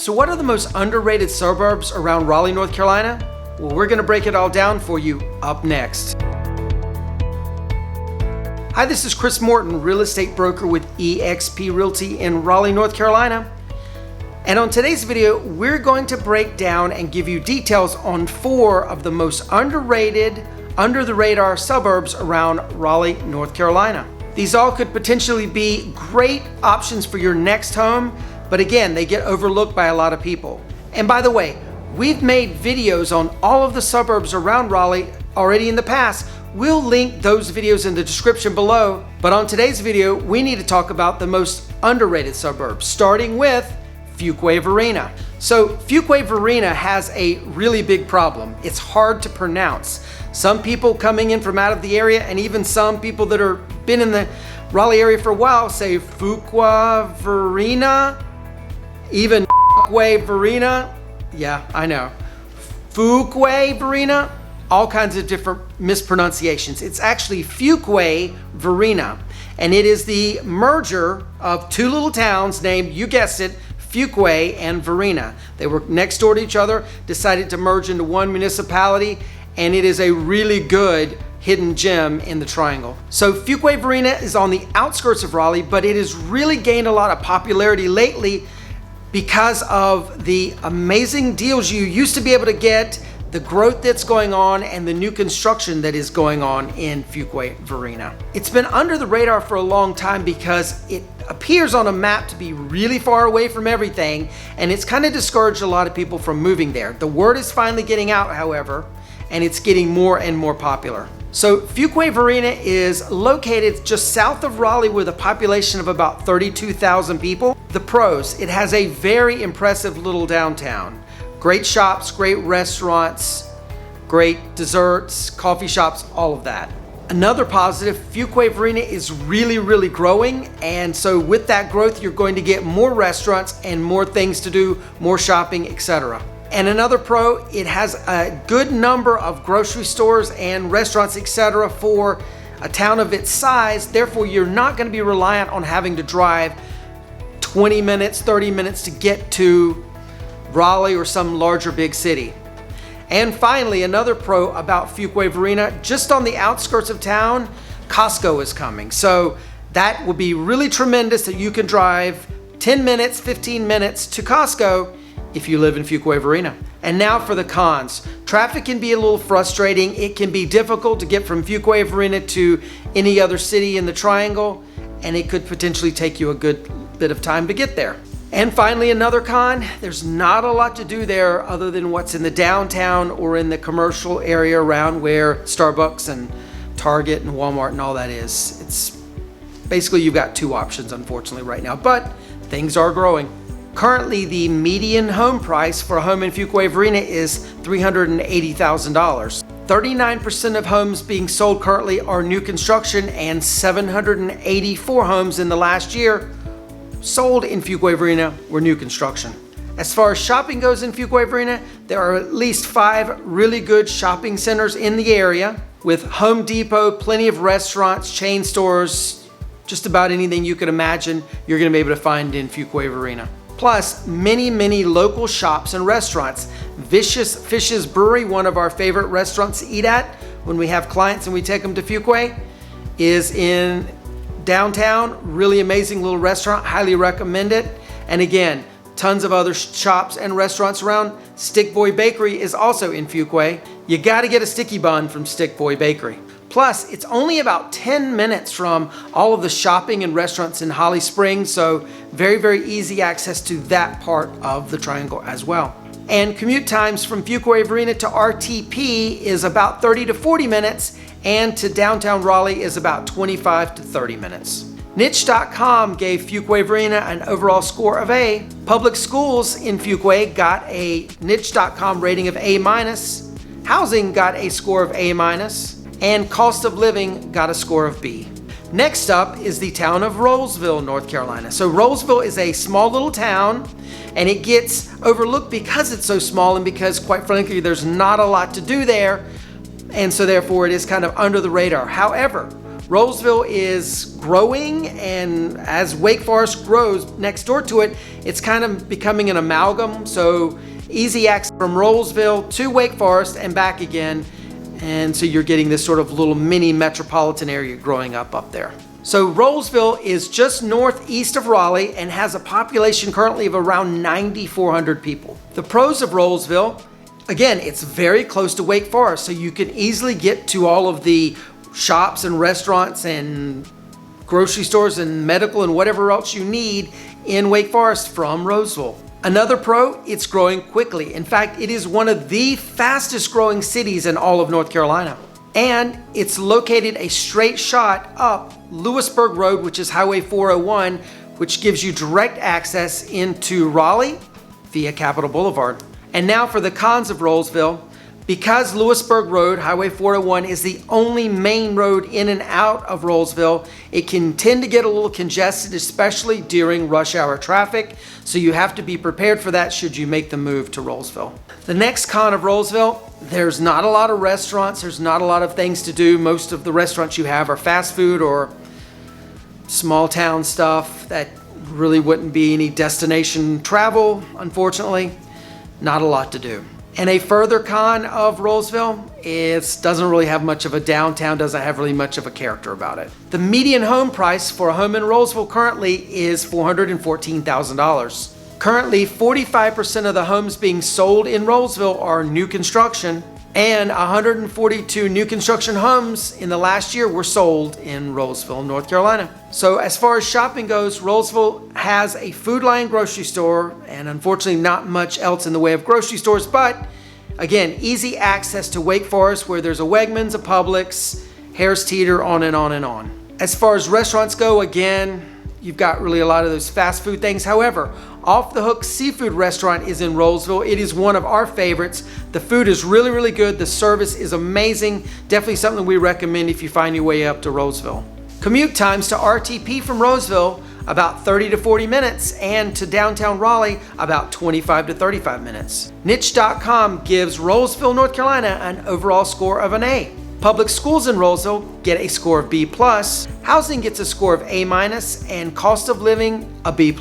so what are the most underrated suburbs around Raleigh, North Carolina? Well, we're gonna break it all down for you up next. Hi, this is Chris Morton, real estate broker with eXp Realty in Raleigh, North Carolina. And on today's video, we're going to break down and give you details on 4 of the most underrated, under the radar suburbs around Raleigh, North Carolina. These all could potentially be great options for your next home, but again, they get overlooked by a lot of people. And by the way, we've made videos on all of the suburbs around Raleigh already in the past. We'll link those videos in the description below. But on today's video, we need to talk about the most underrated suburbs, starting with Fuquay-Varina. So Fuquay-Varina has a really big problem. It's hard to pronounce. Some people coming in from out of the area, and even some people that are been in the Raleigh area for a while, say Fuquay-Varina, even Fuquay-Varina. Yeah, I know. Fuquay-Varina, all kinds of different mispronunciations. It's actually Fuquay-Varina, and it is the merger of 2 little towns named, you guessed it, Fuquay and Varina. They were next door to each other, decided to merge into one municipality, and it is a really good hidden gem in the triangle. So Fuquay-Varina is on the outskirts of Raleigh, but it has really gained a lot of popularity lately because of the amazing deals you used to be able to get, the growth that's going on, and the new construction that is going on in Fuquay-Varina. It's been under the radar for a long time because it appears on a map to be really far away from everything, and it's kind of discouraged a lot of people from moving there. The word is finally getting out, however, and it's getting more and more popular. So Fuquay-Varina is located just south of Raleigh with a population of about 32,000 people. The pros: it has a very impressive little downtown. Great shops, great restaurants, great desserts, coffee shops, all of that. Another positive, Fuquay-Varina is really growing, and so with that growth, you're going to get more restaurants and more things to do, more shopping, etc. And another pro, it has a good number of grocery stores and restaurants, etc. for a town of its size. Therefore, you're not going to be reliant on having to drive 20 minutes, 30 minutes to get to Raleigh or some larger big city. And finally, another pro about Fuquay-Varina, just on the outskirts of town, Costco is coming. So that will be really tremendous that you can drive 10 minutes, 15 minutes to Costco if you live in Fuquay-Varina. And now for the cons. Traffic can be a little frustrating. It can be difficult to get from Fuquay-Varina to any other city in the triangle, and it could potentially take you a good bit of time to get there. And finally, another con, there's not a lot to do there other than what's in the downtown or in the commercial area around where Starbucks and Target and Walmart and all that is. It's basically, you've got 2 options, unfortunately, right now, but things are growing. Currently, the median home price for a home in Fuquay-Varina is $380,000. 39% of homes being sold currently are new construction, and 784 homes in the last year sold in Fuquay-Varina were new construction. As far as shopping goes in Fuquay-Varina, there are at least 5 really good shopping centers in the area with Home Depot, plenty of restaurants, chain stores, just about anything you could imagine you're going to be able to find in Fuquay-Varina. Plus, many local shops and restaurants. Vicious Fish's Brewery, one of our favorite restaurants to eat at when we have clients and we take them to Fuquay, is in downtown. Really amazing little restaurant, highly recommend it. And again, tons of other shops and restaurants around. Stick Boy Bakery is also in Fuquay. You gotta get a sticky bun from Stick Boy Bakery. Plus, it's only about 10 minutes from all of the shopping and restaurants in Holly Springs, so very easy access to that part of the triangle as well. And commute times from Fuquay-Varina to RTP is about 30 to 40 minutes, and to downtown Raleigh is about 25 to 30 minutes. Niche.com gave Fuquay-Varina an overall score of A. Public schools in Fuquay got a Niche.com rating of A-. Housing got a score of A-, and cost of living got a score of B. Next up is the town of Rolesville, North Carolina. So Rolesville is a small little town, and it gets overlooked because it's so small and because, quite frankly, there's not a lot to do there, and so therefore it is kind of under the radar. However, Rolesville is growing, and as Wake Forest grows next door to it, it's kind of becoming an amalgam. So easy access from Rolesville to Wake Forest and back again. And so you're getting this sort of little mini metropolitan area growing up there. So Rolesville is just northeast of Raleigh and has a population currently of around 9,400 people. The pros of Rolesville, again, it's very close to Wake Forest, so you can easily get to all of the shops and restaurants and grocery stores and medical and whatever else you need in Wake Forest from Rolesville. Another pro, it's growing quickly. In fact, it is one of the fastest growing cities in all of North Carolina. And it's located a straight shot up Lewisburg Road, which is Highway 401, which gives you direct access into Raleigh via Capitol Boulevard. And now for the cons of Rolesville. Because Lewisburg Road, Highway 401, is the only main road in and out of Rolesville, it can tend to get a little congested, especially during rush hour traffic. So you have to be prepared for that should you make the move to Rolesville. The next con of Rolesville, there's not a lot of restaurants. There's not a lot of things to do. Most of the restaurants you have are fast food or small town stuff that really wouldn't be any destination travel, unfortunately. Not a lot to do. And a further con of Rolesville, it doesn't really have much of a downtown, doesn't have really much of a character about it. The median home price for a home in Rolesville currently is $414,000. Currently, 45% of the homes being sold in Rolesville are new construction, and 142 new construction homes in the last year were sold in Rolesville, North Carolina. So as far as shopping goes, Rolesville has a Food Lion grocery store, and unfortunately not much else in the way of grocery stores, but again, easy access to Wake Forest where there's a Wegmans, a Publix, Harris Teeter, on and on and on. As far as restaurants go, again, you've got really a lot of those fast food things. However, Off the Hook Seafood Restaurant is in Rolesville. It is one of our favorites. The food is really, really good. The service is amazing. Definitely something we recommend if you find your way up to Rolesville. Commute times to RTP from Rolesville, about 30 to 40 minutes, and to downtown Raleigh, about 25 to 35 minutes. Niche.com gives Rolesville, North Carolina, an overall score of an A. Public schools in Rolesville get a score of B+, housing gets a score of A-, and cost of living a B+.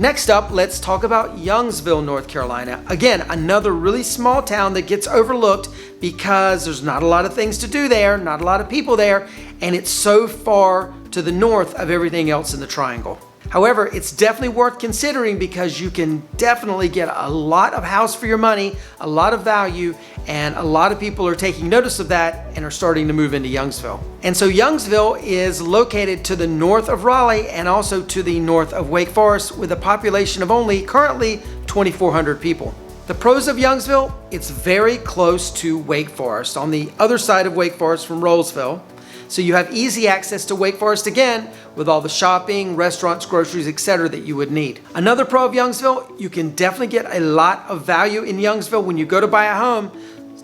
Next up, let's talk about Youngsville, North Carolina. Again, another really small town that gets overlooked because there's not a lot of things to do there, not a lot of people there, and it's so far to the north of everything else in the triangle. However, it's definitely worth considering because you can definitely get a lot of house for your money, a lot of value, and a lot of people are taking notice of that and are starting to move into Youngsville. And so Youngsville is located to the north of Raleigh and also to the north of Wake Forest with a population of only currently 2,400 people. The pros of Youngsville, it's very close to Wake Forest, on the other side of Wake Forest from Rolesville. So you have easy access to Wake Forest again with all the shopping, restaurants, groceries, etc. that you would need. Another pro of Youngsville, you can definitely get a lot of value in Youngsville when you go to buy a home.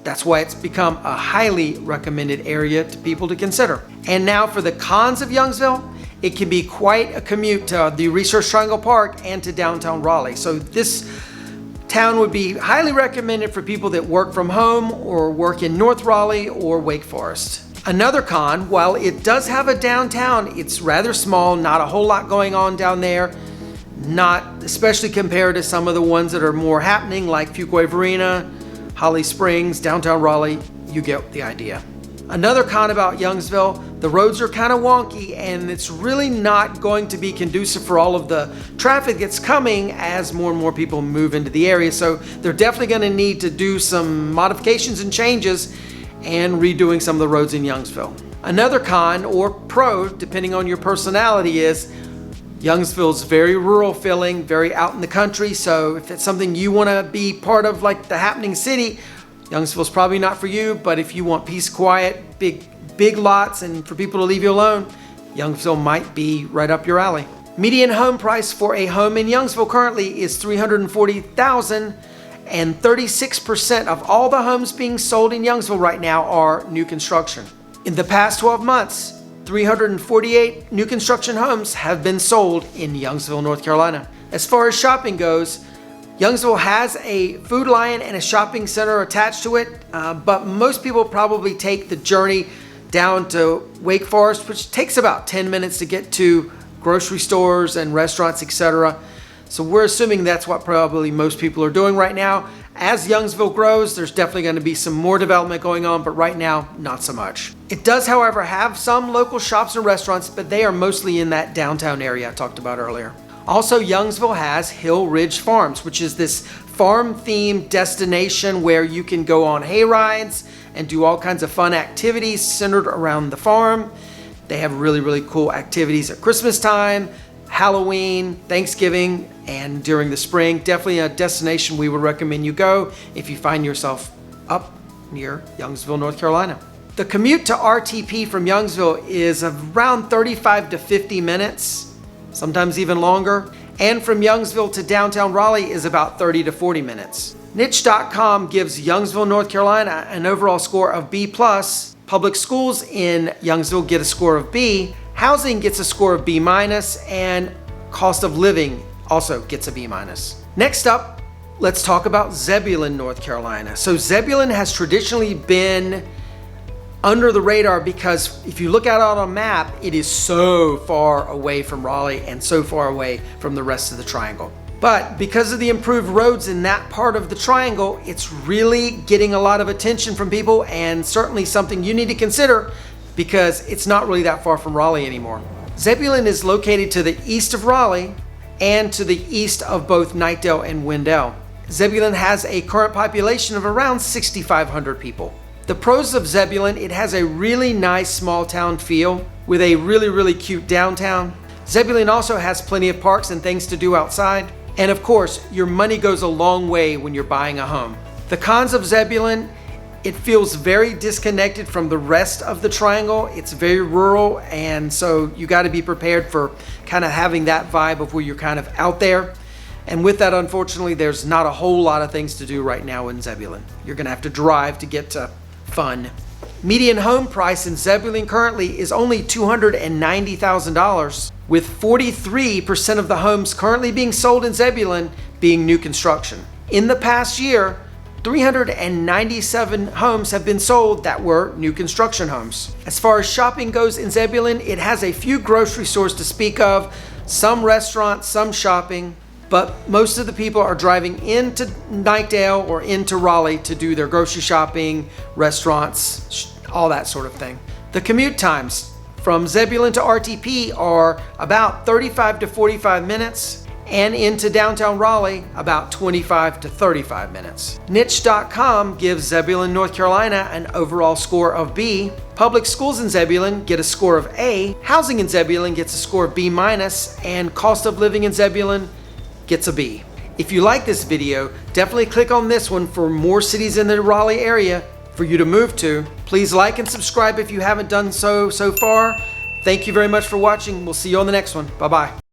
That's why it's become a highly recommended area to people to consider. And now for the cons of Youngsville, it can be quite a commute to the Research Triangle Park and to downtown Raleigh. So this town would be highly recommended for people that work from home or work in North Raleigh or Wake Forest. Another con, while it does have a downtown, it's rather small, not a whole lot going on down there, not especially compared to some of the ones that are more happening like Fuquay-Varina, Holly Springs, downtown Raleigh. You get the idea. Another con about Youngsville, the roads are kind of wonky and it's really not going to be conducive for all of the traffic that's coming as more and more people move into the area. So they're definitely going to need to do some modifications and changes and redoing some of the roads in Youngsville. Another con or pro, depending on your personality, is Youngsville's very rural feeling, very out in the country. So if it's something you want to be part of, like the happening city, Youngsville's probably not for you. But if you want peace, quiet, big lots, and for people to leave you alone, Youngsville might be right up your alley. Median home price for a home in Youngsville currently is $340,000. And 36% of all the homes being sold in Youngsville right now are new construction. In the past 12 months, 348 new construction homes have been sold in Youngsville, North Carolina. As far as shopping goes, Youngsville has a Food Lion and a shopping center attached to it, but most people probably take the journey down to Wake Forest, which takes about 10 minutes to get to grocery stores and restaurants, etc. So we're assuming that's what probably most people are doing right now. As Youngsville grows, there's definitely going to be some more development going on, but right now, not so much. It does, however, have some local shops and restaurants, but they are mostly in that downtown area I talked about earlier. Also, Youngsville has Hill Ridge Farms, which is this farm-themed destination where you can go on hay rides and do all kinds of fun activities centered around the farm. They have really, really cool activities at Christmas time, Halloween, Thanksgiving, and during the spring. Definitely a destination we would recommend you go if you find yourself up near Youngsville, North Carolina. The commute to RTP from Youngsville is around 35 to 50 minutes, sometimes even longer. And from Youngsville to downtown Raleigh is about 30 to 40 minutes. Niche.com gives Youngsville, North Carolina an overall score of B+. Public schools in Youngsville get a score of B. Housing gets a score of B-, and cost of living also gets a B-. Next up, let's talk about Zebulon, North Carolina. So Zebulon has traditionally been under the radar because if you look at it on a map, it is so far away from Raleigh and so far away from the rest of the triangle. But because of the improved roads in that part of the triangle, it's really getting a lot of attention from people, and certainly something you need to consider because it's not really that far from Raleigh anymore. Zebulon is located to the east of Raleigh and to the east of both Knightdale and Wendell. Zebulon has a current population of around 6,500 people. The pros of Zebulon: it has a really nice small town feel with a really, really cute downtown. Zebulon also has plenty of parks and things to do outside. And of course, your money goes a long way when you're buying a home. The cons of Zebulon: it feels very disconnected from the rest of the triangle. It's very rural, and so you got to be prepared for kind of having that vibe of where you're kind of out there. And with that, unfortunately, there's not a whole lot of things to do right now in Zebulon. You're going to have to drive to get to fun. Median home price in Zebulon currently is only $290,000, with 43% of the homes currently being sold in Zebulon being new construction. In the past year, 397 homes have been sold that were new construction homes. As far as shopping goes in Zebulon, it has a few grocery stores to speak of, some restaurants, some shopping, but most of the people are driving into Knightdale or into Raleigh to do their grocery shopping, restaurants, all that sort of thing. The commute times from Zebulon to RTP are about 35 to 45 minutes, and into downtown Raleigh about 25 to 35 minutes. Niche.com gives Zebulon, North Carolina an overall score of B. Public schools in Zebulon get a score of A. Housing in Zebulon gets a score of B-, and cost of living in Zebulon gets a B. If you like this video, definitely click on this one for more cities in the Raleigh area for you to move to. Please like and subscribe if you haven't done so far. Thank you very much for watching. We'll see you on the next one. Bye-bye.